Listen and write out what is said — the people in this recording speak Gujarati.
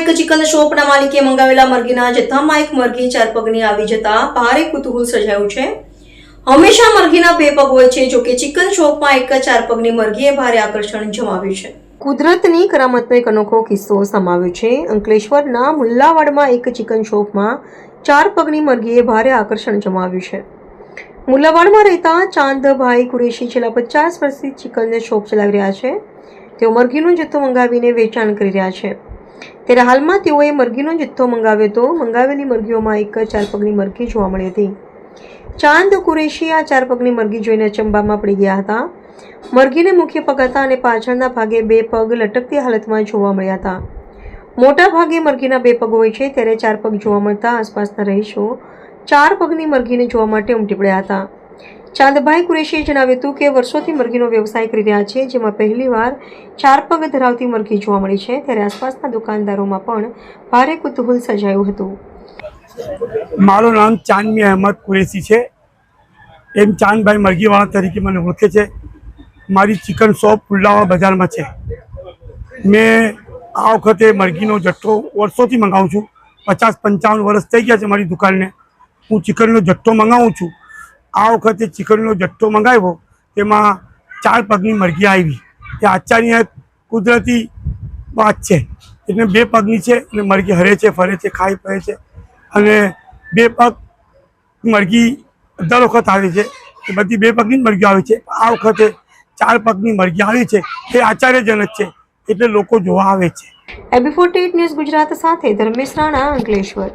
એક ચિકન શોપના માલિકે મંગાવેલા મરઘીના જથ્થામાં એક મરઘી 4 પગની આવી જતા ભારે કુતૂહલ સર્જાયું છે। હંમેશા મરઘીના 2 પગ હોય છે, જો કે ચિકન શોપમાં એક 4 પગની મરઘીએ ભારે આકર્ષણ જમાવ્યું છે। કુદરતની કરામતનો એક અનોખો કિસ્સો સમાવ્યો છે। અંકલેશ્વરના મુલ્લાવાડમાં એક ચિકન શોપમાં 4 પગની મરઘીએ ભારે આકર્ષણ જમાવ્યું છે। મુલ્લાવાડમાં રહેતા ચાંદભાઈ કુરેશી છેલ્લા 50 વર્ષથી ચિકન શોપ ચલાવી રહ્યા છે। તેઓ મરઘીનો જથ્થો મંગાવીને વેચાણ કરી રહ્યા છે। ત્યારે હાલમાં તેઓએ મરઘીનો જથ્થો મંગાવ્યો તો મંગાવેલી મરઘીઓમાં એક 4 પગની મરઘી જોવા મળી હતી। ચાંદ કુરેશી આ 4 પગની મરઘી જોઈને અચંબામાં પડી ગયા હતા। મરઘીને મુખ્ય પગ હતા અને પાછળના ભાગે 2 પગ લટકતી હાલતમાં જોવા મળ્યા હતા। મોટા ભાગે મરઘીના 2 પગ હોય છે, ત્યારે 4 પગ જોવા મળતા આસપાસના રહીશો 4 પગની મરઘીને જોવા માટે ઉમટી પડ્યા હતા। ચાંદભાઈ કુરેશીએ જણાવ્યું હતું કે વર્ષોથી મરઘીનો વ્યવસાય કરી રહ્યા છે, જેમાં પહેલીવાર 4 પગ ધરાવતી મરઘી જોવા મળી છે। ત્યારે આસપાસના દુકાનદારોમાં પણ ભારે કુતૂહલ સર્જાયું હતું। મારું નામ ચાંદમી અહેમદ કુરેશી છે। એમ ચાંદભાઈ મરઘીવાળા તરીકે મને ઓળખે છે। મારી ચિકન શોપ પુલ્લાવાડ બજારમાં છે। મેં આ વખતે મરઘીનો જથ્થો વર્ષોથી મંગાવું છું। 50-55 વર્ષ થઈ ગયા છે મારી દુકાનને। હું ચિકનનો જથ્થો મંગાવું છું। આ વખતે ચિકનનો જથ્થો મંગાવ્યો, તેમાં 4 પગની મરઘી આવી। એ આચાર્ય કુદરતી વાત છે। એટલે 2 પગની છે અને મરઘી હરે છે, ફરે છે, ખાઈ ફરે છે અને 2 પગ મરઘી દર વખત આવે છે। એ બધી 2 પગની જ મરઘી આવે છે। આ વખતે 4 પગની મરઘી આવી છે, એ આશ્ચર્યજનક છે, એટલે લોકો જોવા આવે છે। AB48 ન્યૂઝ ગુજરાત સાથે ધર્મેશ રાણા, અંકલેશ્વર।